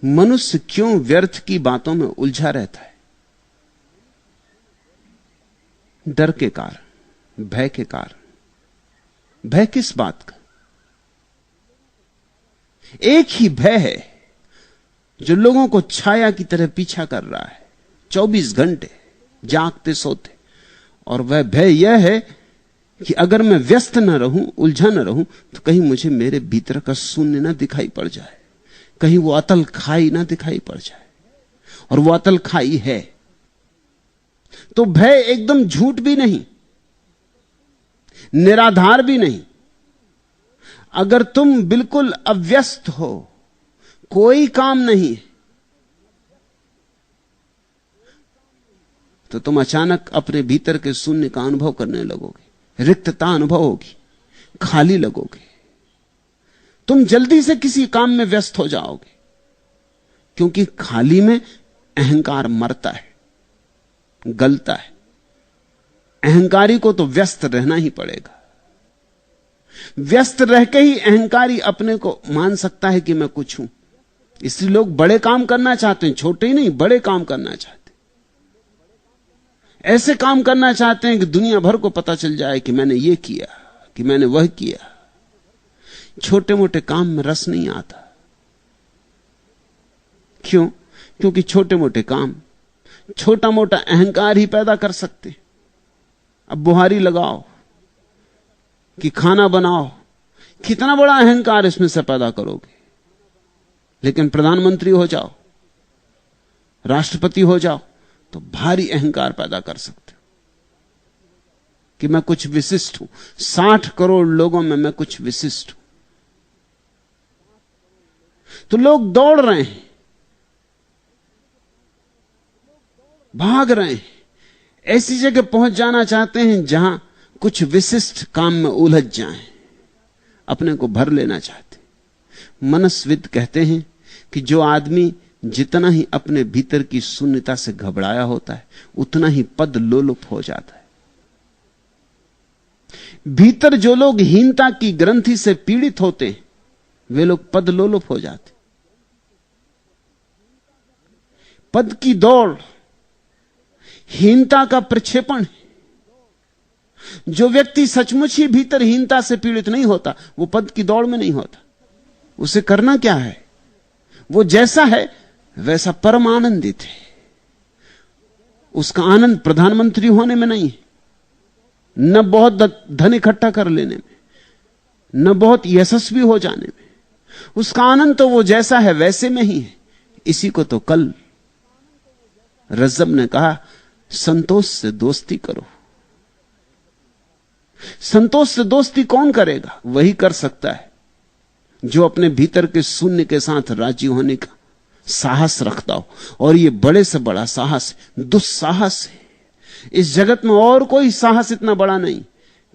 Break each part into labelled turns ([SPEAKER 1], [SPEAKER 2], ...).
[SPEAKER 1] मनुष्य क्यों व्यर्थ की बातों में उलझा रहता है? डर के कारण, भय के कारण। भय किस बात का? एक ही भय है जो लोगों को छाया की तरह पीछा कर रहा है 24 घंटे जागते सोते, और वह भय यह है कि अगर मैं व्यस्त न रहूं, उलझा न रहूं, तो कहीं मुझे मेरे भीतर का शून्य ना दिखाई पड़ जाए, कहीं वो अतल खाई ना दिखाई पड़ जाए। और वो अतल खाई है। तो भय एकदम झूठ भी नहीं, निराधार भी नहीं। अगर तुम बिल्कुल अव्यस्त हो, कोई काम नहीं, तो तुम अचानक अपने भीतर के शून्य का अनुभव करने लगोगे, रिक्तता अनुभव होगी, खाली लगोगे। तुम जल्दी से किसी काम में व्यस्त हो जाओगे, क्योंकि खाली में अहंकार मरता है, गलता है। अहंकारी को तो व्यस्त रहना ही पड़ेगा। व्यस्त रह के ही अहंकारी अपने को मान सकता है कि मैं कुछ हूं। इसलिए लोग बड़े काम करना चाहते हैं, छोटे ही नहीं, बड़े काम करना चाहते हैं। ऐसे काम करना चाहते हैं कि दुनिया भर को पता चल जाए कि मैंने ये किया, कि मैंने वह किया। छोटे मोटे काम में रस नहीं आता। क्यों? क्योंकि छोटे मोटे काम छोटा मोटा अहंकार ही पैदा कर सकते। अब बुहारी लगाओ कि खाना बनाओ, कितना बड़ा अहंकार इसमें से पैदा करोगे। लेकिन प्रधानमंत्री हो जाओ, राष्ट्रपति हो जाओ, तो भारी अहंकार पैदा कर सकते हो कि मैं कुछ विशिष्ट हूं। 60 करोड़ लोगों में मैं कुछ विशिष्ट हूं। तो लोग दौड़ रहे हैं, भाग रहे हैं, ऐसी जगह पहुंच जाना चाहते हैं जहां कुछ विशिष्ट काम में उलझ जाएं, अपने को भर लेना चाहते। मनस्विद कहते हैं कि जो आदमी जितना ही अपने भीतर की शून्यता से घबराया होता है, उतना ही पद लोलुप हो जाता है। भीतर जो लोग हीनता की ग्रंथि से पीड़ित होते हैं, वे लोग पद लोलुप हो जाते। पद की दौड़ हीनता का प्रक्षेपण है। जो व्यक्ति सचमुच ही भीतर हीनता से पीड़ित नहीं होता, वो पद की दौड़ में नहीं होता। उसे करना क्या है? वो जैसा है वैसा परम आनंदित है। उसका आनंद प्रधानमंत्री होने में नहीं है, न बहुत धन इकट्ठा कर लेने में, न बहुत यशस्वी हो जाने में। उसका आनंद तो वो जैसा है वैसे में ही है। इसी को तो कल रज्जब ने कहा, संतोष से दोस्ती करो। संतोष से दोस्ती कौन करेगा? वही कर सकता है जो अपने भीतर के शून्य के साथ राजी होने का साहस रखता हो। और यह बड़े से बड़ा साहस, दुस्साहस है। इस जगत में और कोई साहस इतना बड़ा नहीं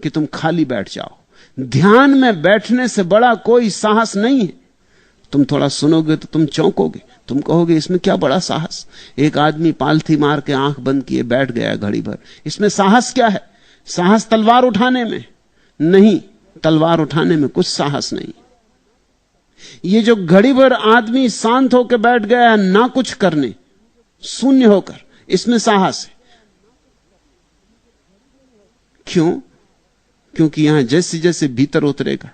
[SPEAKER 1] कि तुम खाली बैठ जाओ। ध्यान में बैठने से बड़ा कोई साहस नहीं है। तुम थोड़ा सुनोगे तो तुम चौंकोगे, तुम कहोगे इसमें क्या बड़ा साहस। एक आदमी पालथी मार के आंख बंद किए बैठ गया घड़ी भर, इसमें साहस क्या है? साहस तलवार उठाने में नहीं, तलवार उठाने में कुछ साहस नहीं। ये जो घड़ी भर आदमी शांत होकर बैठ गया ना कुछ करने, शून्य होकर, इसमें साहस है। क्यों? क्योंकि यहां जैसे जैसे भीतर उतरेगा,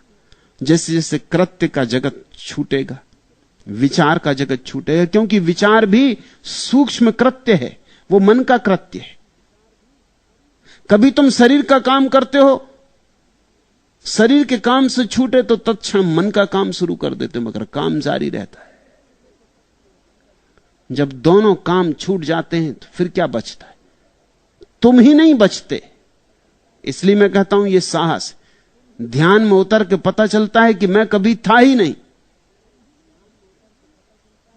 [SPEAKER 1] जैसे जैसे कृत्य का जगत छूटेगा, विचार का जगत छूटेगा। क्योंकि विचार भी सूक्ष्म कृत्य है, वो मन का कृत्य है। कभी तुम शरीर का काम करते हो, शरीर के काम से छूटे तो तत्क्षण मन का काम शुरू कर देते, मगर काम जारी रहता है। जब दोनों काम छूट जाते हैं तो फिर क्या बचता है? तुम ही नहीं बचते। इसलिए मैं कहता हूं यह साहस। ध्यान में उतर के पता चलता है कि मैं कभी था ही नहीं,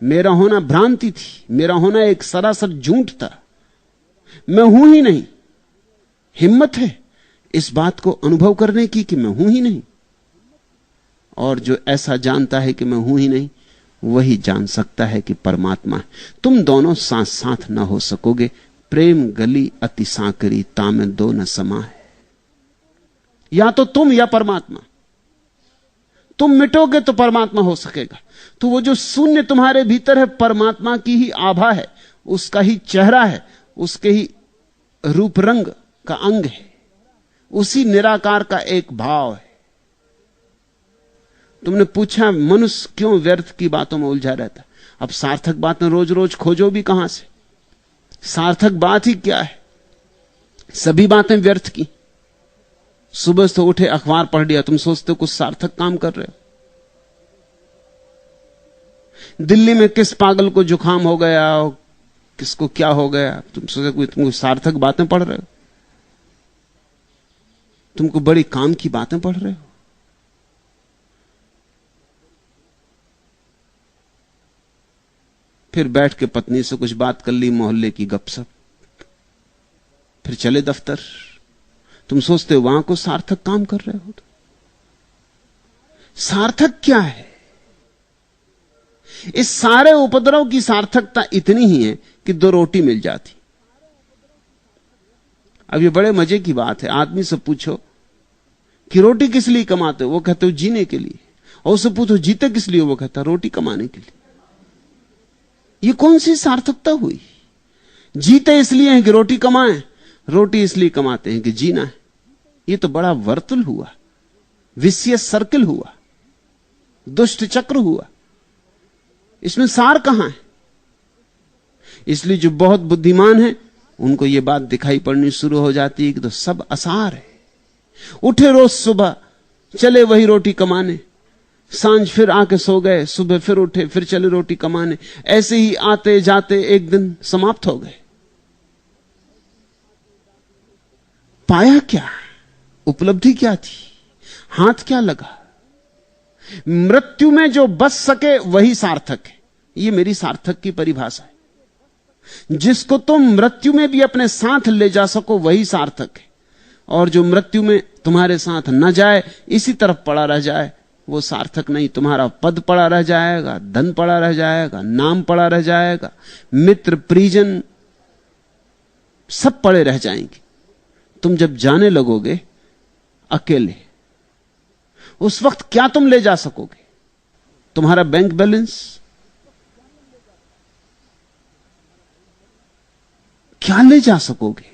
[SPEAKER 1] मेरा होना भ्रांति थी, मेरा होना एक सरासर झूठ था, मैं हूं ही नहीं। हिम्मत है इस बात को अनुभव करने की कि मैं हूं ही नहीं। और जो ऐसा जानता है कि मैं हूं ही नहीं, वही जान सकता है कि परमात्मा है। तुम दोनों साथ साथ ना हो सकोगे। प्रेम गली अति सांकरी, तामे दो न समा है। या तो तुम या परमात्मा। तुम मिटोगे तो परमात्मा हो सकेगा। तो वो जो शून्य तुम्हारे भीतर है परमात्मा की ही आभा है, उसका ही चेहरा है, उसके ही रूप रंग का अंग है, उसी निराकार का एक भाव है। तुमने पूछा मनुष्य क्यों व्यर्थ की बातों में उलझा रहता है। अब सार्थक बातें रोज रोज खोजो भी कहां से? सार्थक बात ही क्या है? सभी बातें व्यर्थ की। सुबह से उठे अखबार पढ़ लिया, तुम सोचते हो कुछ सार्थक काम कर रहे हो। दिल्ली में किस पागल को जुकाम हो गया, किसको क्या हो गया, तुम सोचते तुम सार्थक बातें पढ़ रहे हो? तुमको बड़ी काम की बातें पढ़ रहे हो। फिर बैठ के पत्नी से कुछ बात कर ली, मोहल्ले की गपशप, फिर चले दफ्तर। तुम सोचते हो वहां को सार्थक काम कर रहे हो। सार्थक क्या है? इस सारे उपद्रव की सार्थकता इतनी ही है कि 2 रोटी मिल जाती। अब ये बड़े मजे की बात है, आदमी से पूछो कि रोटी किस लिए कमाते हो, वो कहते हो जीने के लिए। और उससे पूछो जीते किस लिए, वो कहता रोटी कमाने के लिए। ये कौन सी सार्थकता हुई? जीते इसलिए हैं कि रोटी कमाएं, रोटी इसलिए कमाते हैं कि जीना है। ये तो बड़ा वर्तुल हुआ, विशियस सर्किल हुआ, दुष्ट चक्र हुआ। इसमें सार कहां है? इसलिए जो बहुत बुद्धिमान है उनको यह बात दिखाई पड़नी शुरू हो जाती है कि तो सब असार है। उठे रोज सुबह, चले वही रोटी कमाने, सांझ फिर आके सो गए, सुबह फिर उठे, फिर चले रोटी कमाने। ऐसे ही आते जाते एक दिन समाप्त हो गए। पाया क्या? उपलब्धि क्या थी? हाथ क्या लगा? मृत्यु में जो बच सके वही सार्थक है। यह मेरी सार्थक की परिभाषा है। जिसको तुम मृत्यु में भी अपने साथ ले जा सको वही सार्थक है। और जो मृत्यु में तुम्हारे साथ न जाए, इसी तरफ पड़ा रह जाए, वो सार्थक नहीं। तुम्हारा पद पड़ा रह जाएगा, धन पड़ा रह जाएगा, नाम पड़ा रह जाएगा, मित्र परिजन सब पड़े रह जाएंगे। तुम जब जाने लगोगे अकेले, उस वक्त क्या तुम ले जा सकोगे? तुम्हारा बैंक बैलेंस? क्या ले जा सकोगे?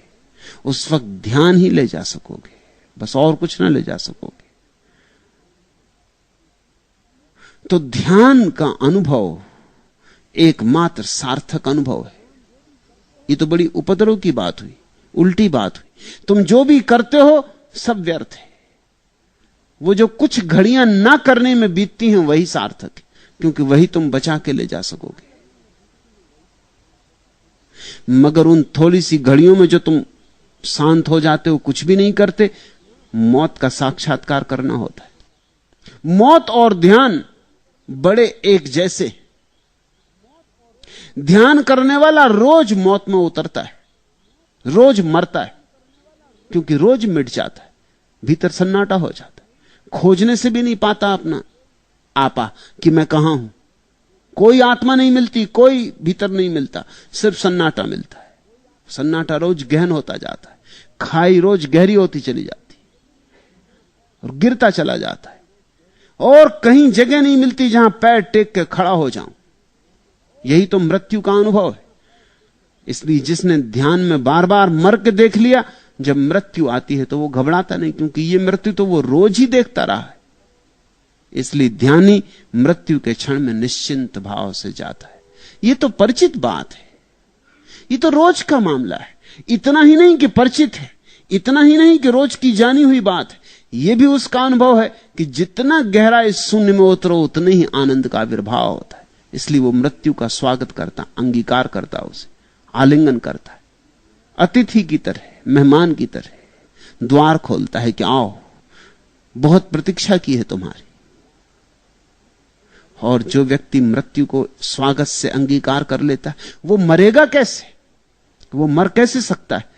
[SPEAKER 1] उस वक्त ध्यान ही ले जा सकोगे, बस और कुछ ना ले जा सकोगे। तो ध्यान का अनुभव एकमात्र सार्थक अनुभव है। ये तो बड़ी उपद्रव की बात हुई, उल्टी बात हुई। तुम जो भी करते हो सब व्यर्थ है। वो जो कुछ घड़ियां ना करने में बीतती हैं वही सार्थक है, क्योंकि वही तुम बचा के ले जा सकोगे। मगर उन थोड़ी सी घड़ियों में जो तुम शांत हो जाते हो, कुछ भी नहीं करते, मौत का साक्षात्कार करना होता है। मौत और ध्यान बड़े एक जैसे। ध्यान करने वाला रोज मौत में उतरता है, रोज मरता है, क्योंकि रोज मिट जाता है, भीतर सन्नाटा हो जाता है। खोजने से भी नहीं पाता अपना आपा कि मैं कहां हूं। कोई आत्मा नहीं मिलती, कोई भीतर नहीं मिलता, सिर्फ सन्नाटा मिलता है। सन्नाटा रोज गहन होता जाता है, खाई रोज गहरी होती चली जाती और गिरता चला जाता है, और कहीं जगह नहीं मिलती जहां पैर टेक के खड़ा हो जाऊं। यही तो मृत्यु का अनुभव है। इसलिए जिसने ध्यान में बार बार मर के देख लिया, जब मृत्यु आती है तो वो घबराता नहीं, क्योंकि ये मृत्यु तो वो रोज ही देखता रहा है। इसलिए ध्यानी मृत्यु के क्षण में निश्चिंत भाव से जाता है। ये तो परिचित बात है, ये तो रोज का मामला है। इतना ही नहीं कि परिचित है, इतना ही नहीं कि रोज की जानी हुई बात है, यह भी उसका अनुभव है कि जितना गहरा इस शून्य में उतरो उतने ही आनंद का आविर्भाव होता है। इसलिए वो मृत्यु का स्वागत करता, अंगीकार करता, उसे आलिंगन करता है, अतिथि की तरह, मेहमान की तरह द्वार खोलता है कि आओ, बहुत प्रतीक्षा की है तुम्हारी। और जो व्यक्ति मृत्यु को स्वागत से अंगीकार कर लेता है, वो मरेगा कैसे? वो मर कैसे सकता है?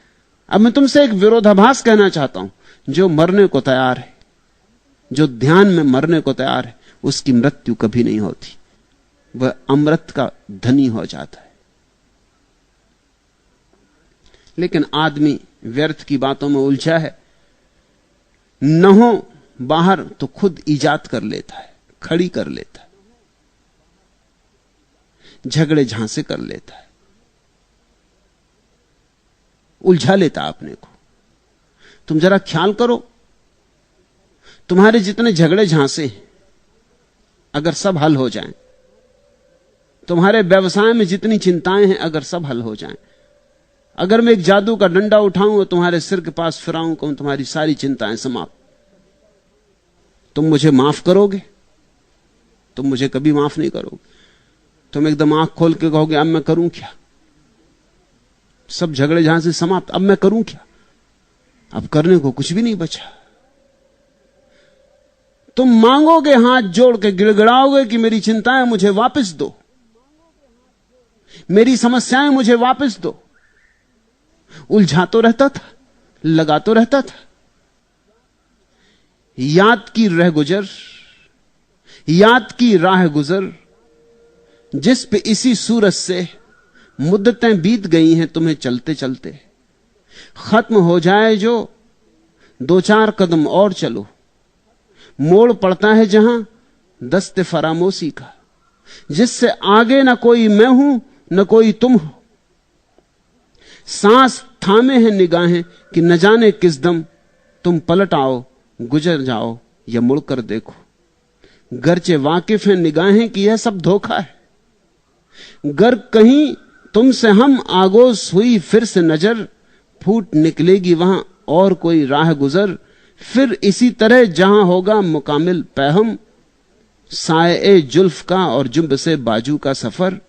[SPEAKER 1] अब मैं तुमसे एक विरोधाभास कहना चाहता हूं। जो मरने को तैयार है, जो ध्यान में मरने को तैयार है, उसकी मृत्यु कभी नहीं होती। वह अमृत का धनी हो जाता है। लेकिन आदमी व्यर्थ की बातों में उलझा है। न हो बाहर तो खुद ईजाद कर लेता है। खड़ी कर लेता है, झगड़े झांसे कर लेता है, उलझा लेता अपने को। तुम जरा ख्याल करो, तुम्हारे जितने झगड़े झांसे हैं अगर सब हल हो जाएं, तुम्हारे व्यवसाय में जितनी चिंताएं हैं अगर सब हल हो जाएं, अगर मैं एक जादू का डंडा उठाऊं और तुम्हारे सिर के पास फिराऊं, कहूं तुम्हारी सारी चिंताएं समाप्त, तुम मुझे माफ करोगे? तुम मुझे कभी माफ नहीं करोगे। तुम एकदम आंख खोल के कहोगे अब मैं करूं क्या, सब झगड़े जहां से समाप्त, अब मैं करूं क्या, अब करने को कुछ भी नहीं बचा। तुम मांगोगे, हाथ जोड़ के गिड़गिड़ाओगे कि मेरी चिंताएं मुझे वापस दो, मेरी समस्याएं मुझे वापस दो। उलझा तो रहता था, लगा तो रहता था। याद की रह गुजर, याद की राह गुजर, जिस पे इसी सूरज से मुद्दतें बीत गई हैं तुम्हें चलते चलते। खत्म हो जाए जो, दो चार कदम और चलो, मोड़ पड़ता है जहां दस्ते फरामोशी का, जिससे आगे ना कोई मैं हूं न कोई तुम हो। सांस थामे हैं निगाहें कि न जाने किस दम तुम पलट आओ, गुजर जाओ या मुड़कर देखो। गरचे वाकिफ हैं निगाहें कि यह सब धोखा है, गर कहीं तुमसे हम आगोश हुई फिर से नजर, फूट निकलेगी वहां और कोई राह गुजर। फिर इसी तरह जहां होगा मुकामिल पैहम, साए जुल्फ का और जुम्ब से बाजू का सफर।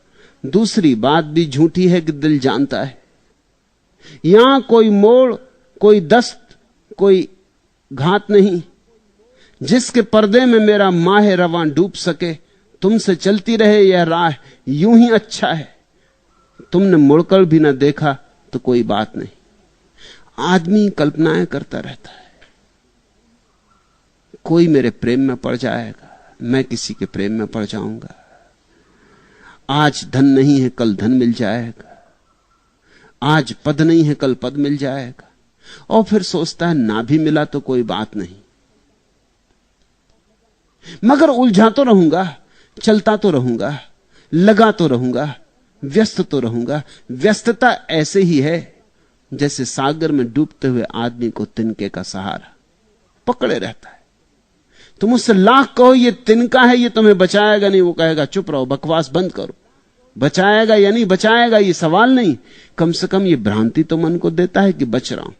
[SPEAKER 1] दूसरी बात भी झूठी है कि दिल जानता है, यहां कोई मोड़, कोई दस्त, कोई घात नहीं, जिसके पर्दे में मेरा माह रवां डूब सके। तुमसे चलती रहे यह राह यूं ही अच्छा है, तुमने मुड़कर भी ना देखा तो कोई बात नहीं। आदमी कल्पनाएं करता रहता है, कोई मेरे प्रेम में पड़ जाएगा, मैं किसी के प्रेम में पड़ जाऊंगा, आज धन नहीं है कल धन मिल जाएगा, आज पद नहीं है कल पद मिल जाएगा, और फिर सोचता है ना भी मिला तो कोई बात नहीं, मगर उलझा तो रहूंगा, चलता तो रहूंगा, लगा तो रहूंगा, व्यस्त तो रहूंगा। व्यस्तता ऐसे ही है जैसे सागर में डूबते हुए आदमी को तिनके का सहारा पकड़े रहता है। तुम उससे लाख कहो ये तिनका है, ये तुम्हें बचाएगा नहीं, वो कहेगा चुप रहो, बकवास बंद करो। बचाएगा या नहीं बचाएगा ये सवाल नहीं, कम से कम ये भ्रांति तो मन को देता है कि बच रहा हूं।